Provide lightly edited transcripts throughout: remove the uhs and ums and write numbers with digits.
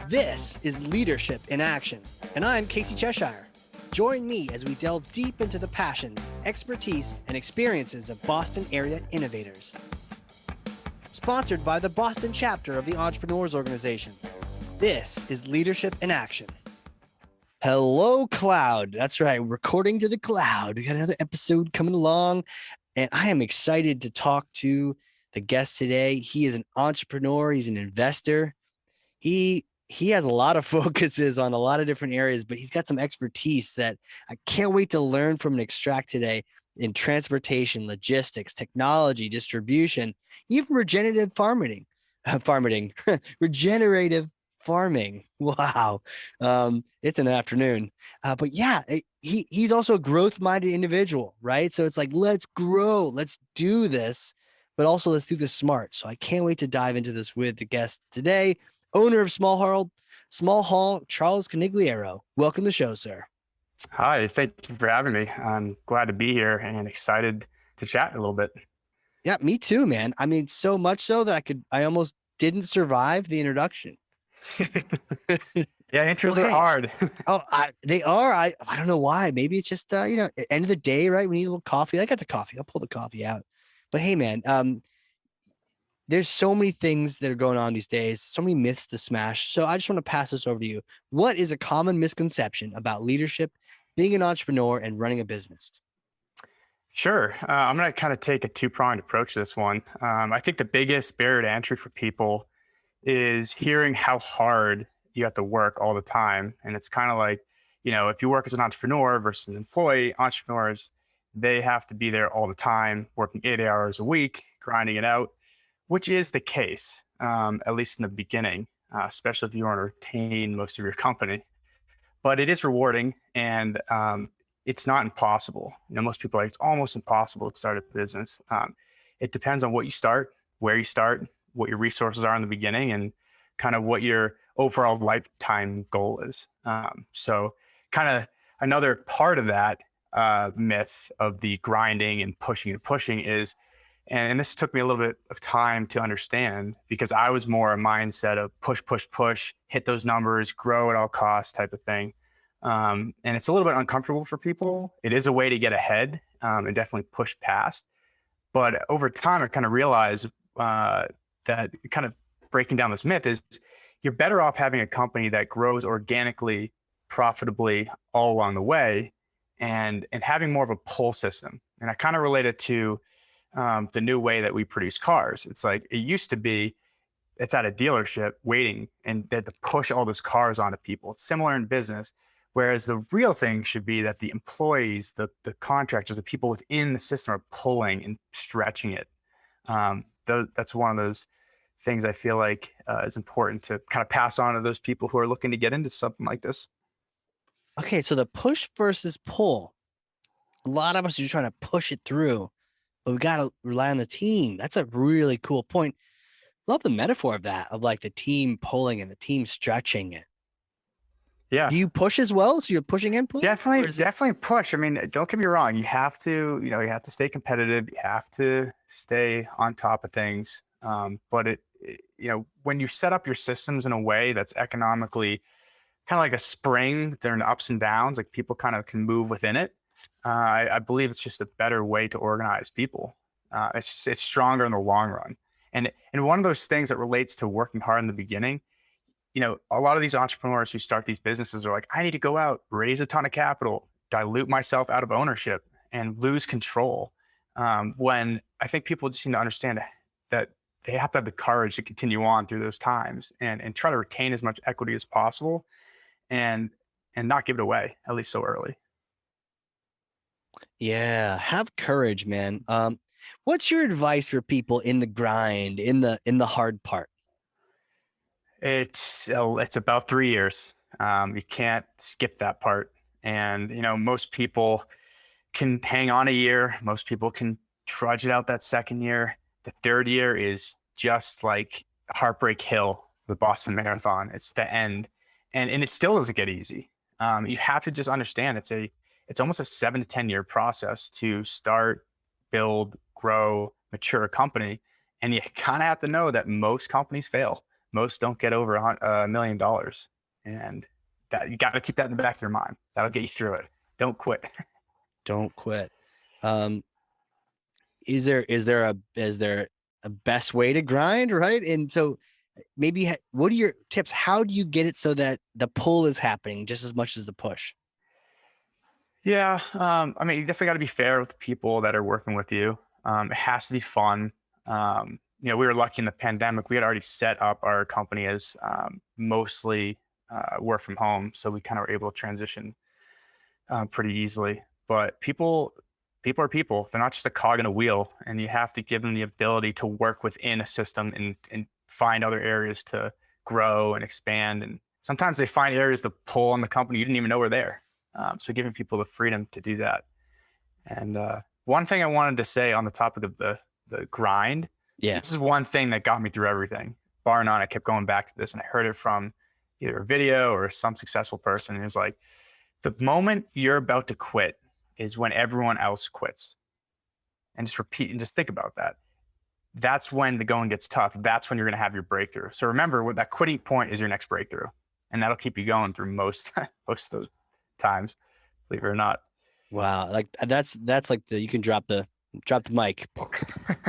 This is Leadership in Action, and I'm Casey Cheshire. Join me as we delve deep into the passions, expertise, and experiences of Boston area innovators. Sponsored by the Boston chapter of the Entrepreneurs Organization. This is Leadership in Action. Hello, Cloud. That's right, recording to the cloud. We got another episode coming along, and I am excited to talk to the guest today. He is an entrepreneur. He's an investor. He has a lot of focuses on a lot of different areas, but he's got some expertise that I can't wait to learn from and extract today in transportation, logistics, technology, distribution, even regenerative farming, regenerative farming. Wow. It's an afternoon. But yeah, he's also a growth-minded individual, right? So it's like, let's grow, let's do this, but also let's do this smart. So I can't wait to dive into this with the guest today. Owner of Small Hall, Charles Conigliaro. Welcome to the show, sir. Hi, thank you for having me. I'm glad to be here and excited to chat a little bit. Yeah, me too, man. I mean, so much so that I almost didn't survive the introduction. Yeah, intros are hard. They are. I don't know why. Maybe it's just, end of the day, right? We need a little coffee. I got the coffee. I'll pull the coffee out. But hey, man, there's so many things that are going on these days, so many myths to smash. So I just want to pass this over to you. What is a common misconception about leadership, being an entrepreneur, and running a business? Sure. I'm going to kind of take a two-pronged approach to this one. I think the biggest barrier to entry for people is hearing how hard you have to work all the time. And it's kind of like, if you work as an entrepreneur versus an employee, entrepreneurs, they have to be there all the time, working 8 hours a week, grinding it out, which is the case, at least in the beginning, especially if you want to retain most of your company. But it is rewarding, and it's not impossible. Most people are like, it's almost impossible to start a business. It depends on what you start, where you start, what your resources are in the beginning, and kind of what your overall lifetime goal is. So kind of another part of that myth of the grinding and pushing is, and this took me a little bit of time to understand, because I was more a mindset of push, hit those numbers, grow at all costs type of thing. And it's a little bit uncomfortable for people. It is a way to get ahead and definitely push past. But over time, I kind of realized that kind of breaking down this myth is you're better off having a company that grows organically, profitably all along the way, and having more of a pull system. And I kind of relate it to the new way that we produce cars. It's like it used to be, it's at a dealership waiting, and they had to push all those cars onto people. It's similar in business, whereas the real thing should be that the employees, the contractors, the people within the system are pulling and stretching it. That's one of those things I feel like is important to kind of pass on to those people who are looking to get into something like this. Okay, so the push versus pull. A lot of us are just trying to push it through, but we got to rely on the team. That's a really cool point. Love the metaphor of that, of like the team pulling and the team stretching it. Yeah. Do you push as well? So you're pushing and pulling? Definitely push. I mean, don't get me wrong. You have to stay competitive. You have to stay on top of things. But when you set up your systems in a way that's economically kind of like a spring, they're in ups and downs, like people kind of can move within it. I believe it's just a better way to organize people. It's stronger in the long run. And one of those things that relates to working hard in the beginning, a lot of these entrepreneurs who start these businesses are like, I need to go out, raise a ton of capital, dilute myself out of ownership, and lose control. When I think people just need to understand that they have to have the courage to continue on through those times and try to retain as much equity as possible and not give it away, at least so early. Yeah, have courage, man. What's your advice for people in the grind, in the hard part? It's about 3 years. You can't skip that part. And, most people can hang on a year. Most people can trudge it out that second year. The third year is just like Heartbreak Hill, the Boston Marathon. It's the end. And it still doesn't get easy. You have to just understand it's almost a 7 to 10 year process to start, build, grow, mature a company. And you kind of have to know that most companies fail. most don't get over $1 million. And that you got to keep that in the back of your mind. That'll get you through it. Don't quit. Don't quit. Um, is there a best way to grind, right? And so maybe what are your tips? How do you get it so that the pull is happening just as much as the push? Yeah. I mean, you definitely got to be fair with the people that are working with you. It has to be fun. We were lucky in the pandemic. We had already set up our company as mostly work from home. So we kind of were able to transition pretty easily. But people are people. They're not just a cog in a wheel, and you have to give them the ability to work within a system and find other areas to grow and expand. And sometimes they find areas to pull on the company you didn't even know were there. So giving people the freedom to do that. And one thing I wanted to say on the topic of the grind, Yeah. this is one thing that got me through everything. Bar none, I kept going back to this, and I heard it from either a video or some successful person. And it was like, the moment you're about to quit is when everyone else quits. And just repeat and just think about that. That's when the going gets tough. That's when you're going to have your breakthrough. So remember, what that quitting point is your next breakthrough, and that'll keep you going through most most of those times, believe it or not. Wow. Like that's like you can drop the mic.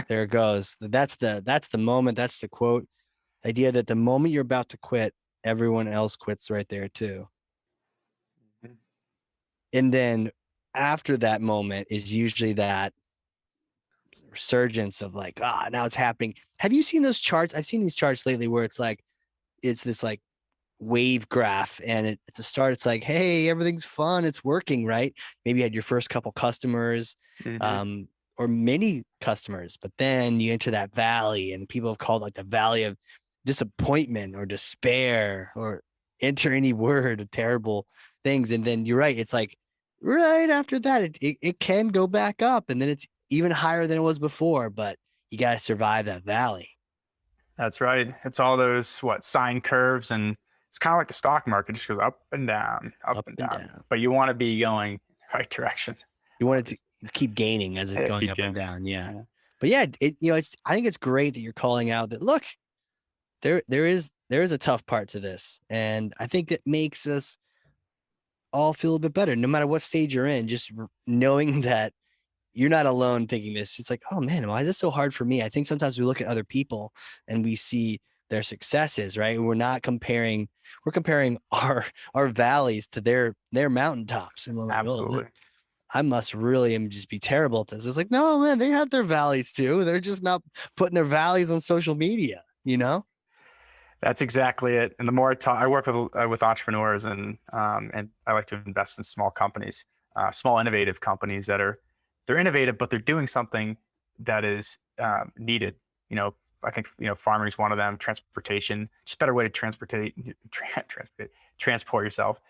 There it goes. That's the moment. That's the quote. Idea that the moment you're about to quit, everyone else quits right there too. Mhm. And then after that moment is usually that resurgence of like, now it's happening. Have you seen those charts? I've seen these charts lately where it's this like wave graph, and at the start it's like, hey, everything's fun, it's working, right? Maybe you had your first couple customers, Mhm. or many customers, but then you enter that valley, and people have called like the valley of disappointment or despair, or enter any word of terrible things. And then you're right, it's like right after that it can go back up, and then it's even higher than it was before, but you got to survive that valley. That's right. It's all those sine curves, and it's kind of like the stock market, it just goes up and down, up Up and and down. down. But you want to be going the right direction. You want it Always. to keep gaining as it's Yeah, going keep up and getting. down. Yeah. Yeah. But yeah, I think it's great that you're calling out that, look, there is a tough part to this. And I think that makes us all feel a bit better, no matter what stage you're in, just knowing that you're not alone thinking this. It's like, oh man, why is this so hard for me? I think sometimes we look at other people and we see their successes, right? We're comparing our valleys to their mountaintops. And we're like, oh, Absolutely. I must really just be terrible at this. It's like, no, man, they have their valleys too. They're just not putting their valleys on social media, you know? That's exactly it. And the more I work with entrepreneurs, and I like to invest in small companies, small innovative companies they're innovative, but they're doing something that is needed. You know, I think farming is one of them. Transportation, just a better way to transport yourself.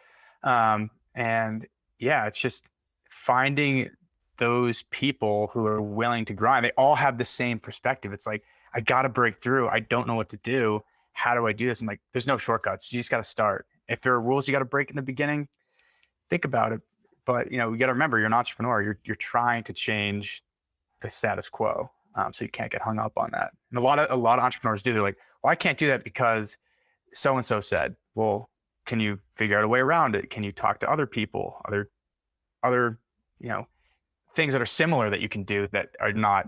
And yeah, it's just finding those people who are willing to grind. They all have the same perspective. It's like, I got to break through. I don't know what to do. How do I do this? I'm like, there's no shortcuts. You just got to start. If there are rules you got to break in the beginning, think about it. But you got to remember, you're an entrepreneur. You're trying to change the status quo, so you can't get hung up on that. And a lot of entrepreneurs do. They're like, well, I can't do that because so and so said. Well, can you figure out a way around it? Can you talk to other people, other you know things that are similar that you can do that are not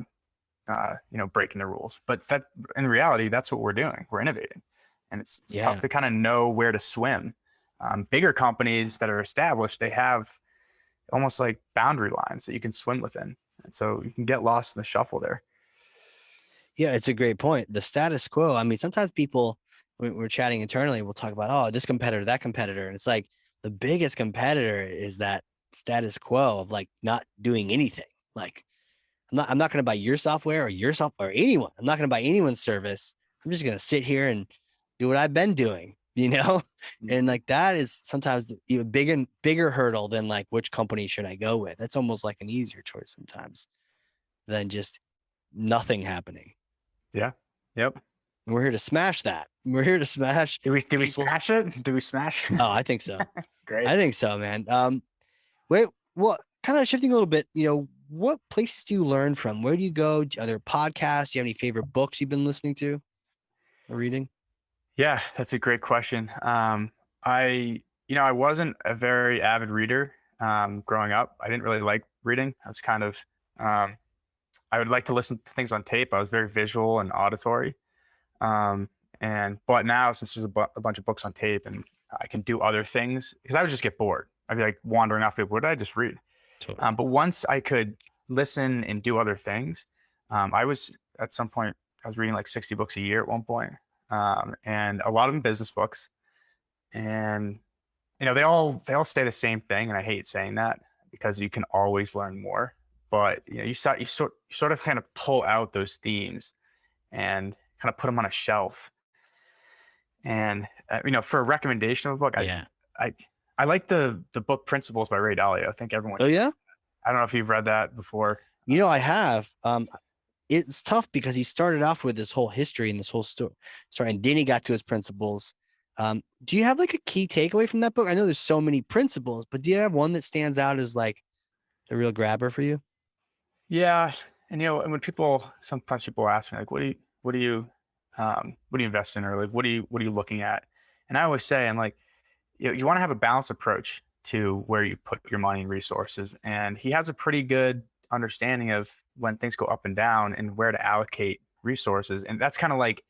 breaking the rules? But that, in reality, that's what we're doing. We're innovating, and it's tough Yeah. to kind of know where to swim. Bigger companies that are established, they have almost like boundary lines that you can swim within, and so you can get lost in the shuffle there. Yeah, it's a great point. The status quo. I mean, sometimes people, when we're chatting internally, we'll talk about, oh, this competitor, that competitor. And it's like the biggest competitor is that status quo of like not doing anything. Like, I'm not going to buy your software or your software or anyone. I'm not going to buy anyone's service. I'm just going to sit here and do what I've been doing, you know? And like that is sometimes even bigger hurdle than like, which company should I go with? That's almost like an easier choice sometimes than just nothing happening. Yeah. Yep. We're here to smash that. We're here to smash. Do we smash it? Do we smash? Oh, I think so. Great. I think so, man. Wait, what kind of shifting a little bit, what places do you learn from? Where do you go? Other podcasts? Do you have any favorite books you've been listening to or reading? Yeah, that's a great question. I wasn't a very avid reader growing up. I didn't really like reading. I was kind of, um, I would like to listen to things on tape. I was very visual and auditory. Um, but now since there's a bunch of books on tape and I can do other things, because I would just get bored. I'd be like wandering off. What did I just read? Totally. But once I could listen and do other things, I was at some point I was reading like 60 books a year at one point, and a lot of them business books. And they all stay the same thing, and I hate saying that because you can always learn more. But you sort of kind of pull out those themes and kind of put them on a shelf. And for a recommendation of a book, Yeah. I I like the book Principles by Ray Dalio. I think everyone. Oh yeah. I don't know if you've read that before. I have. It's tough because he started off with this whole history and this whole story, and then he got to his principles. Do you have like a key takeaway from that book? I know there's so many principles, but do you have one that stands out as like the real grabber for you? Yeah, and when sometimes people ask me like, what do you invest in, or like, what are you looking at? And I always say, I'm like, you want to have a balanced approach to where you put your money and resources. And he has a pretty good understanding of when things go up and down and where to allocate resources. And that's kind of like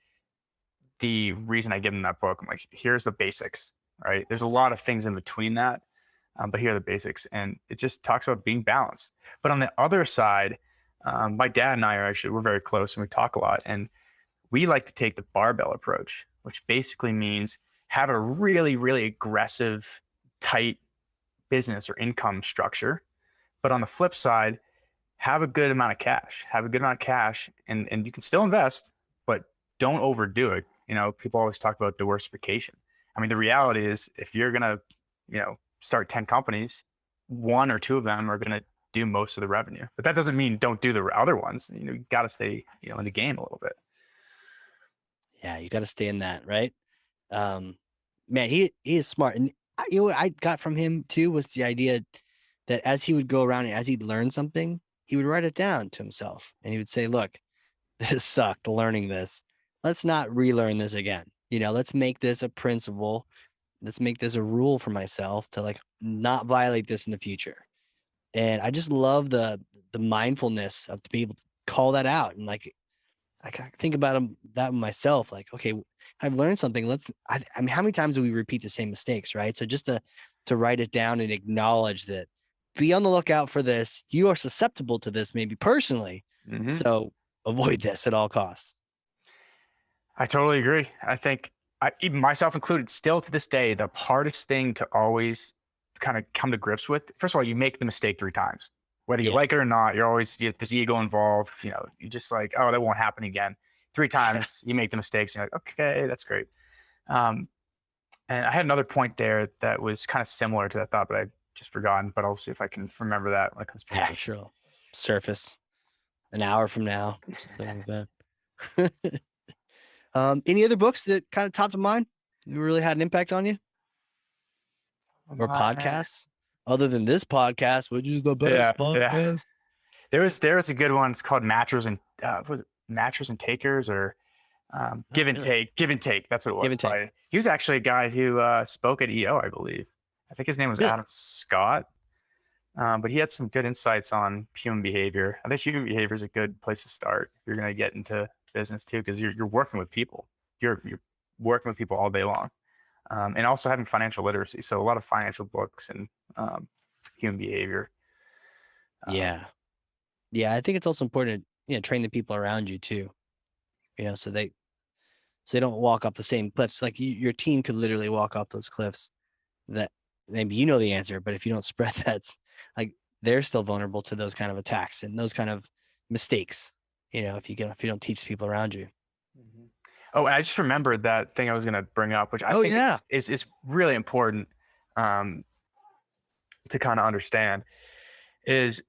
the reason I give him that book. I'm like, here's the basics, right? There's a lot of things in between that, but here are the basics. And it just talks about being balanced. But on the other side, my dad and we're very close and we talk a lot. And we like to take the barbell approach, which basically means have a really, really aggressive, tight business or income structure. But on the flip side, have a good amount of cash. Have a good amount of cash, and you can still invest, but don't overdo it. People always talk about diversification. I mean, the reality is if you're gonna, start 10 companies, one or two of them are gonna do most of the revenue. But that doesn't mean don't do the other ones. You got to stay, in the game a little bit. Yeah, you got to stay in that, right? Um, Man, he is smart, and what I got from him too was the idea that as he would go around and as he'd learn something, he would write it down to himself, and he would say, "Look, this sucked learning this. Let's not relearn this again. Let's make this a principle. Let's make this a rule for myself to like not violate this in the future." And I just love the mindfulness of to be able to call that out and like think about that myself. Like, okay, I've learned something. I mean, how many times do we repeat the same mistakes, right? So just to write it down and acknowledge that, be on the lookout for this. You are susceptible to this, maybe personally. Hmm. So avoid this at all costs. I totally agree. I think even myself included, still to this day, the hardest thing to always kind of come to grips with. First of all, you make the mistake 3 times, whether you Yeah. like it or not. There's ego involved. You just like, oh, that won't happen again. 3 times you make the mistakes. And you're like, okay, that's great. Um, and I had another point there that was kind of similar to that thought, but I just forgotten. But I'll see if I can remember that when it comes Yeah, back. sure. Surface an hour from now, something like that. Any other books that kind of top of mind that really had an impact on you, or podcasts other than this podcast, which is the Yeah, best yeah. podcast? There was a good one. It's called Matchers and Takers, or Oh, really? Give and Take. That's what it Give was. and take. He was actually a guy who spoke at EO, I believe. I think his name was Really? Adam Scott. But he had some good insights on human behavior. I think human behavior is a good place to start if you're going to get into business too, because you're working with people. You're working with people all day long, and also having financial literacy. So a lot of financial books and um, human behavior. Um, Yeah. Yeah. I think it's also important to, train the people around you too, so they don't walk off the same cliffs. Like your team could literally walk off those cliffs that maybe you know the answer, but if you don't spread that's like they're still vulnerable to those kind of attacks and those kind of mistakes, if you don't teach people around you. Mhm. Oh, and I just remembered that thing I was going to bring up, which I Oh think yeah. is really important um, to kind of understand, is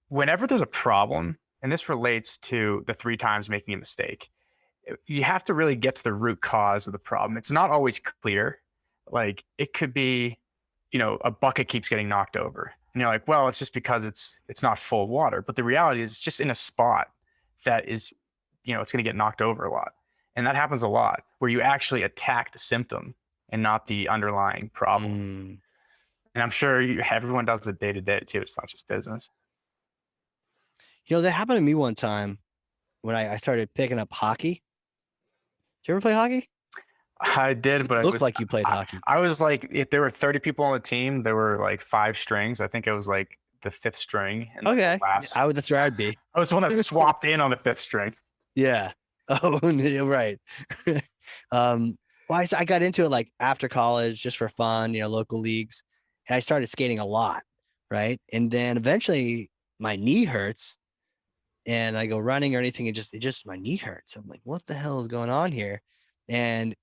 whenever there's a problem, and this relates to the 3 times making a mistake, you have to really get to the root cause of the problem. It's not always clear. Like it could be, a bucket keeps getting knocked over, and you're like, well, it's just because it's not full of water. But the reality is, it's just in a spot that is, it's going to get knocked over a lot. And that happens a lot where you actually attack the symptom and not the underlying problem. Mm. And I'm sure everyone does it day to day too. It's not just business. That happened to me one time when I started picking up hockey. Did you ever play hockey? I did, but Looked like you played hockey. I was like, if there were 30 people on the team, there were like 5 strings. I think it was like the fifth string and like the Okay. last. That's where I'd be. I was the one that swapped in on the fifth string. Yeah. Oh, yeah, right. Well, I got into it like after college just for fun, local leagues. And I started skating a lot. Right. And then eventually my knee hurts and I go running or anything. It just, my knee hurts. I'm like, what the hell is going on here? And,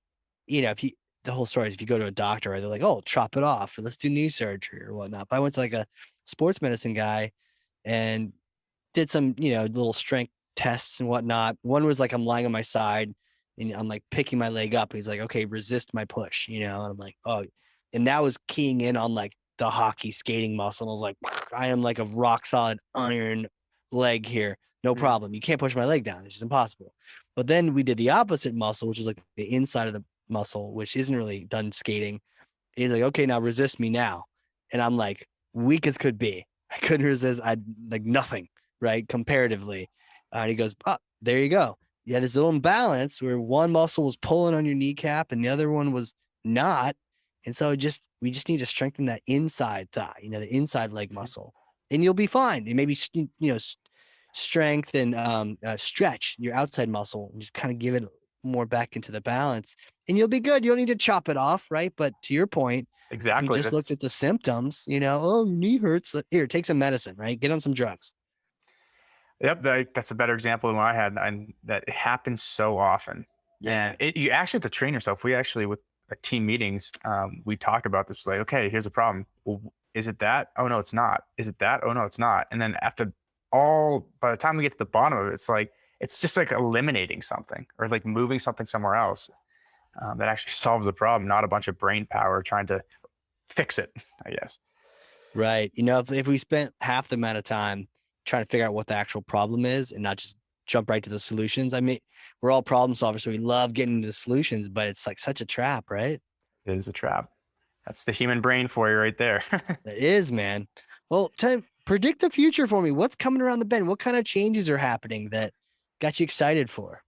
the whole story is if you go to a doctor, right, they're like, oh, chop it off or let's do knee surgery or whatnot. But I went to like a sports medicine guy and did some, little strength tests and whatnot. One was like I'm lying on my side and I'm like picking my leg up. And he's like, okay, resist my push, and I'm like, oh, and that was keying in on like the hockey skating muscle. And I was like, I am like a rock solid iron leg here. No Mm. problem. You can't push my leg down. It's just impossible. But then we did the opposite muscle, which is like the inside of the muscle, which isn't really done skating. And he's like, okay, now resist me now. And I'm like, weak as could be. I couldn't resist. I like nothing, right? Comparatively. And he goes, oh, there you go. Yeah, this little imbalance where one muscle was pulling on your kneecap and the other one was not. And so we just need to strengthen that inside thigh, the inside leg muscle, and you'll be fine. And maybe, strength and stretch your outside muscle and just kind of give it more back into the balance and you'll be good. You don't need to chop it off, right? But to your point, if we Exactly. just looked at the symptoms, oh, your knee hurts. Here, take some medicine, right? Get on some drugs. Yep, that's a better example than what I had, and that it happens so often. Yeah. And you actually have to train yourself. We actually, with team meetings, we talk about this. Like, okay, here's a problem. Well, is it that? Oh no, it's not. Is it that? Oh no, it's not. And then by the time we get to the bottom of it, it's just like eliminating something or like moving something somewhere else that actually solves the problem, not a bunch of brain power trying to fix it, I guess. Right. If we spent half the amount of time trying to figure out what the actual problem is and not just jump right to the solutions. I mean, we're all problem solvers, so we love getting into the solutions, but it's like such a trap, right? It is a trap. That's the human brain for you right there. It is, man. Well, predict the future for me. What's coming around the bend? What kind of changes are happening that got you excited for?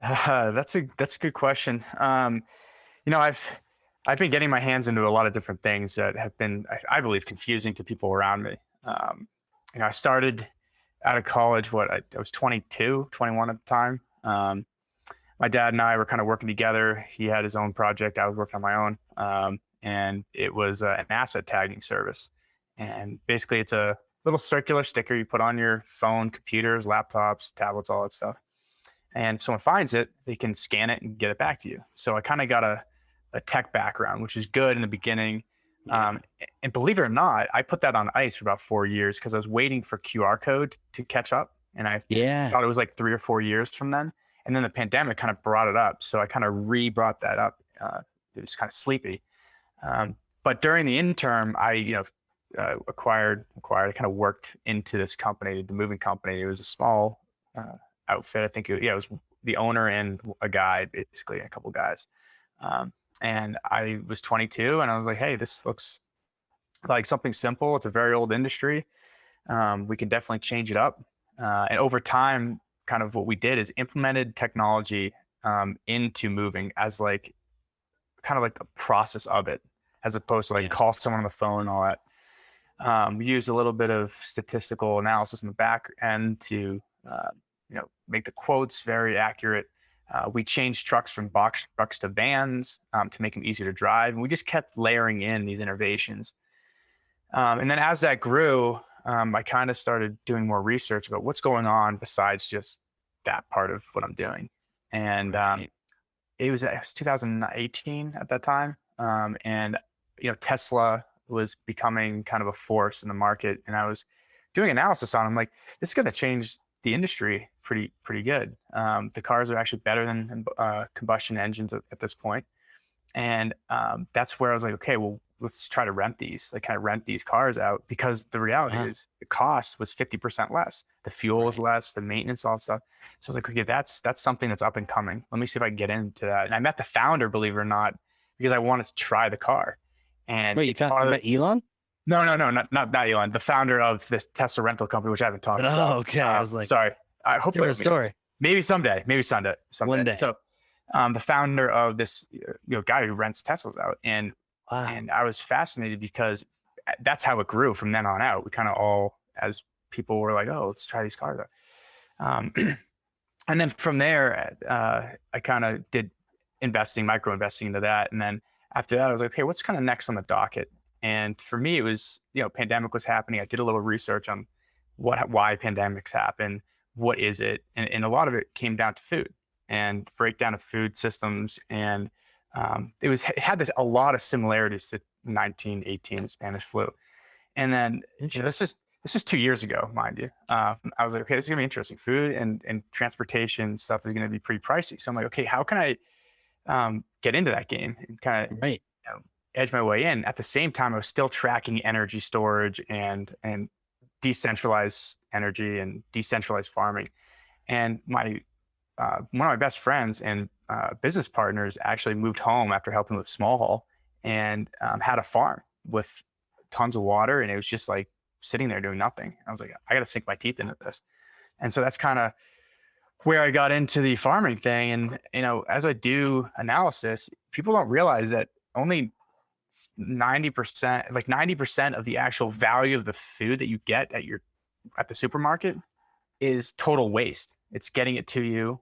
That's a good question. I've been getting my hands into a lot of different things that have been, I believe, confusing to people around me. I started out of college. I was 22, 21 at the time. My dad and I were kind of working together. He had his own project. I was working on my own, and it was an asset tagging service. And basically, it's a little circular sticker you put on your phone, computers, laptops, tablets, all that stuff. And if someone finds it, they can scan it and get it back to you. So I kind of got a tech background, which is good in the beginning. Yeah. And believe it or not, I put that on ice for about 4 years because I was waiting for QR code to catch up. And I Yeah. thought it was like 3 or 4 years from then. And then the pandemic kind of brought it up. So I kind of brought that up. It was kind of sleepy. But during the interim, I, acquired, I kind of worked into this company, the moving company. It was a small outfit. I think it was the owner and a guy, basically a couple guys. And I was 22 and I was like, hey, this looks like something simple. It's a very old industry. We can definitely change it up. And over time, kind of what we did is implemented technology into moving as like kind of like the process of it, as opposed to like call someone on the phone and all that. We used a little bit of statistical analysis in the back end to make the quotes very accurate. We changed trucks from box trucks to vans to make them easier to drive. And we just kept layering in these innovations. And then as that grew, I kind of started doing more research about what's going on besides just that part of what I'm doing. And it was 2018 at that time. And, Tesla was becoming kind of a force in the market. And I was doing analysis on them like, this is going to change the industry pretty good. The cars are actually better than combustion engines at this point. And that's where I was like, okay, well, let's try to rent these, like kind of rent these cars out, because the reality Uh-huh. is the cost was 50% less. The fuel was Right. less, the maintenance, all that stuff. So I was like, okay, that's something that's up and coming. Let me see if I can get into that. And I met the founder, believe it or not, because I wanted to try the car. And Wait, it's part you of the, met Elon? no, not Elon, the founder of this Tesla rental company, which I haven't talked Oh, about. okay. I was like, Sorry. I hopefully, different story. maybe someday, someday. One day. So, the founder of this, guy who rents Teslas out, Wow. and I was fascinated because that's how it grew from then on out. We kind of all, as people were like, oh, let's try these cars out. Um, and then from there, I kind of did micro investing into that. And then after that, I was like, okay, what's kind of next on the docket? And for me, it was, pandemic was happening. I did a little research on why pandemics happen, what is it? And a lot of it came down to food and breakdown of food systems. And it had a lot of similarities to 1918 Spanish flu. And then, this is 2 years ago, mind you. I was like, okay, this is gonna be interesting. Food and transportation stuff is gonna be pretty pricey. So I'm like, okay, how can I get into that game and kind of, Right. edge my way in? At the same time, I was still tracking energy storage and decentralized energy and decentralized farming. And my one of my best friends and business partners actually moved home after helping with small haul, and had a farm with tons of water, and it was just like sitting there doing nothing. I was like, I got to sink my teeth into this. And so that's kind of where I got into the farming thing. And, as I do analysis, people don't realize that only 90%, like 90% of the actual value of the food that you get at the supermarket is total waste. It's getting it to you,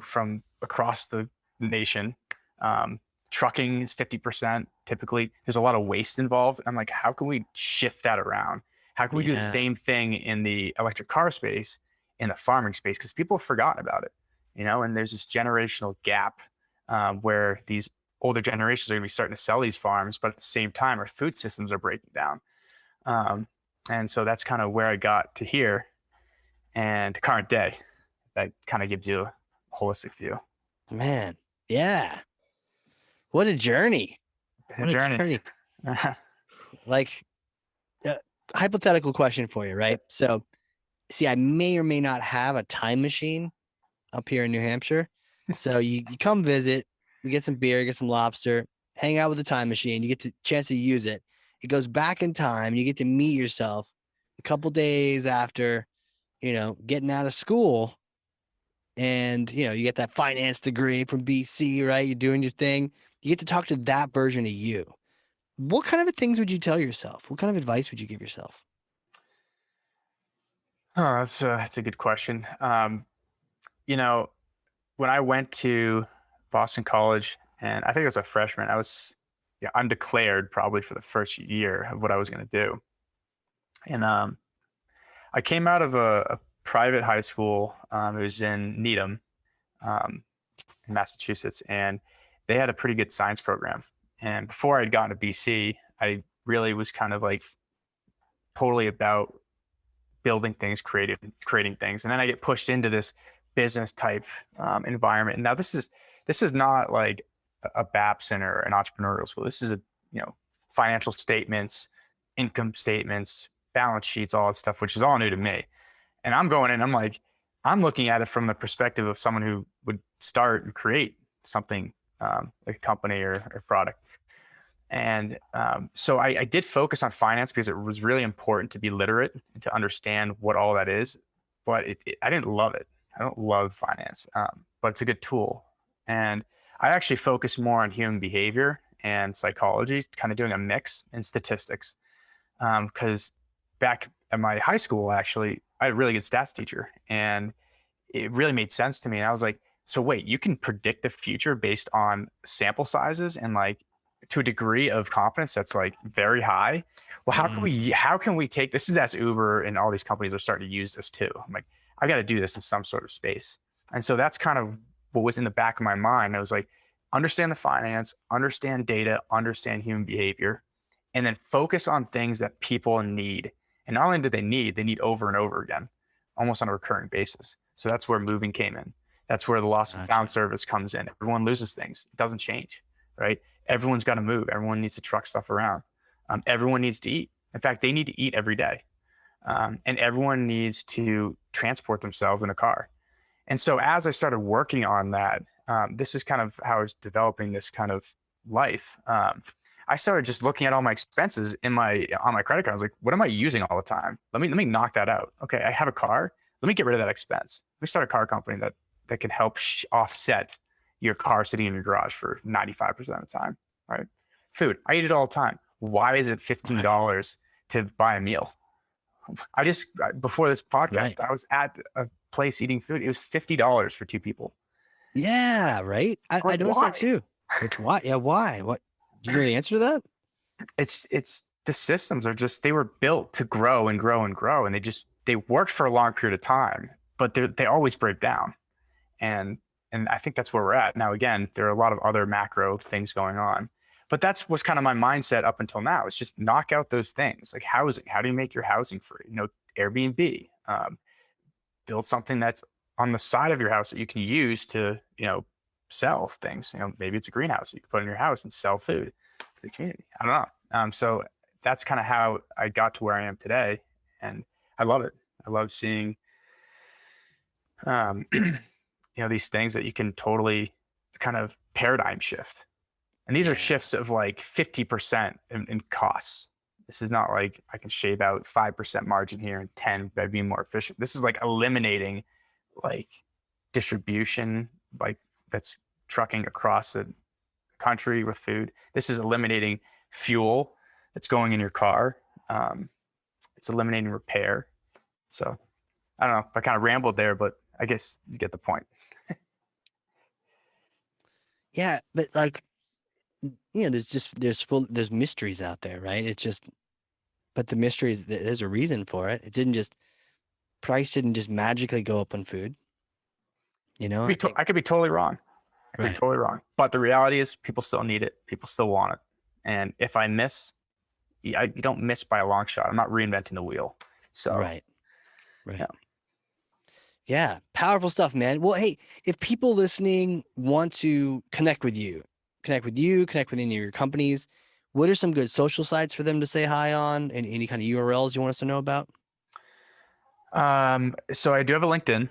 from across the nation. Trucking is 50% typically. There's a lot of waste involved. I'm like, how can we shift that around? How can we do the Yeah. same thing in the electric car space, in the farming space? Because people have forgotten about it, and there's this generational gap, where these older generations are going to be starting to sell these farms, but at the same time, our food systems are breaking down. Um, and so that's kind of where I got to here and to current day. That kind of gives you a holistic view. Man. Yeah. What a journey. A What a journey. journey. Like, uh, hypothetical question for you, right? So, see, I may or may not have a time machine up here in New Hampshire. So you come visit, we get some beer, get some lobster, hang out with the time machine. You get the chance to use it. It goes back in time. You get to meet yourself a couple days after, getting out of school. And, you get that finance degree from BC, right? You're doing your thing. You get to talk to that version of you. What kind of things would you tell yourself? What kind of advice would you give yourself? Oh, that's a good question. You know, when I went to Boston College, and I think I was a freshman, I was, undeclared probably for the first year of what I was going to do. And I came out of a private high school. It was in Needham, um, in Massachusetts, and they had a pretty good science program. And before I'd gotten to BC, I really was kind of like totally about building things, creating things. And then I get pushed into this business type environment. And now this is not like a BAPSN or an entrepreneurial school. This is financial statements, income statements, balance sheets, all that stuff, which is all new to me. And I'm going in, I'm looking at it from the perspective of someone who would start and create something, like a company or product. And so I did focus on finance because it was really important to be literate and to understand what all that is. But I didn't love it. I don't love finance, but it's a good tool. And I actually focus more on human behavior and psychology, kind of doing a mix, and statistics. Because back at my high school, actually, I had a really good stats teacher, and it really made sense to me. And I was like, so wait, you can predict the future based on sample sizes and like to a degree of confidence that's like very high. Well, how can we take this is as Uber and all these companies are starting to use this too. I'm like, I got to do this in some sort of space. And so that's kind of what was in the back of my mind. I was like, understand the finance, understand data, understand human behavior, and then focus on things that people need. And not only do they need over and over again, almost on a recurring basis. So that's where moving came in. That's where the lost and Gotcha. found service comes in. Everyone loses things. It doesn't change. right? Everyone's got to move. Everyone needs to truck stuff around. Everyone needs to eat. In fact, they need to eat every day. And everyone needs to transport themselves in a car. And so as I started working on that, this is kind of how I was developing this kind of life. I started just looking at all my expenses on my credit card. I was like, what am I using all the time? Let me knock that out. Okay, I have a car. Let me get rid of that expense. Let me start a car company that can help offset your car sitting in your garage for 95% of the time, right? Food, I eat it all the time. Why is it $15 to buy a meal? Before this podcast, I was at a place eating food. It was $50 for 2 people. Yeah, right. I noticed that too. Why? Yeah, why? What? Do you know the answer to that? It's the systems are just, they were built to grow and grow and grow, and they worked for a long period of time, but they always break down. And I think that's where we're at now. Again, there are a lot of other macro things going on, but that's what's kind of my mindset up until now. It's just knock out those things like housing. How do you make your housing free? Airbnb, build something that's on the side of your house that you can use to, sell things. Maybe it's a greenhouse you can put in your house and sell food to the community. I don't know. So that's kind of how I got to where I am today. And I love it. I love seeing, these things that you can totally kind of paradigm shift. And these are shifts of like 50% in costs. This is not like I can shave out 5% margin here and 10 by being more efficient. This is like eliminating like distribution, like that's trucking across the country with food. This is eliminating fuel that's going in your car. It's eliminating repair. So I don't know if I kind of rambled there, but I guess you get the point. Yeah, but like, there's mysteries out there, right? But the mystery is there's a reason for it. Price didn't just magically go up on food. I could be totally wrong. I could be totally wrong. But the reality is people still need it. People still want it. And if I miss, you don't miss by a long shot. I'm not reinventing the wheel. So Right. Yeah. Powerful stuff, man. Well, hey, if people listening want to connect with you, connect with any of your companies, what are some good social sites for them to say hi on, and any kind of URLs you want us to know about? So I do have a LinkedIn,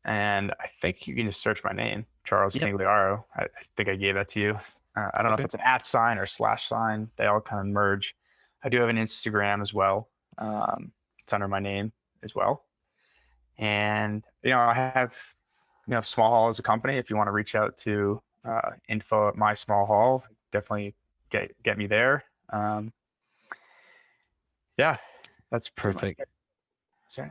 and I think you can just search my name, Charles Conigliaro. I think I gave that to you. I don't know if it's an @ sign or /sign. They all kind of merge. I do have an Instagram as well. It's under my name as well. And, I have, Small Hall as a company. If you want to reach out to info at my Small Hall, definitely get me there. Yeah, that's perfect.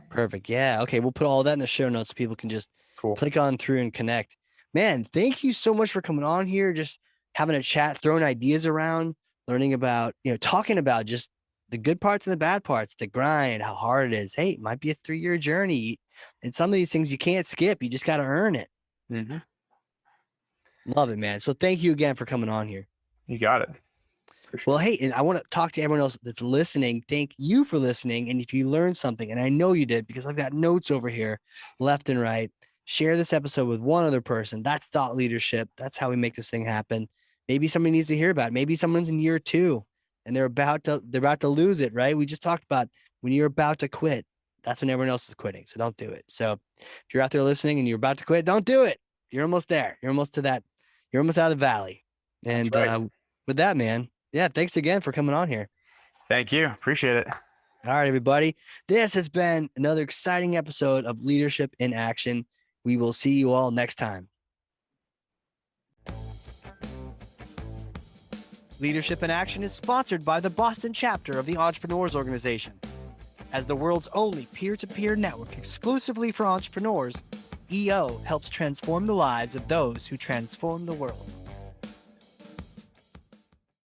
Perfect. Yeah. Okay. We'll put all that in the show notes so people can just click on through and connect. Man, thank you so much for coming on here, just having a chat, throwing ideas around, learning about, talking about just the good parts and the bad parts, the grind, how hard it is. Hey, it might be a 3-year journey. And some of these things you can't skip. You just got to earn it. Mm-hmm. Love it, man. So thank you again for coming on here. You got it. Well, hey, and I want to talk to everyone else that's listening. Thank you for listening. And if you learned something, and I know you did because I've got notes over here left and right, share this episode with one other person. That's thought leadership. That's how we make this thing happen. Maybe somebody needs to hear about it. Maybe someone's in year 2 and they're about to lose it, right? We just talked about when you're about to quit, that's when everyone else is quitting. So don't do it. So if you're out there listening and you're about to quit, don't do it. You're almost there. You're almost to that. You're almost out of the valley. And with that, man, yeah, thanks again for coming on here. Thank you. Appreciate it. All right, everybody. This has been another exciting episode of Leadership in Action. We will see you all next time. Leadership in Action is sponsored by the Boston chapter of the Entrepreneurs Organization. As the world's only peer-to-peer network exclusively for entrepreneurs, EO helps transform the lives of those who transform the world.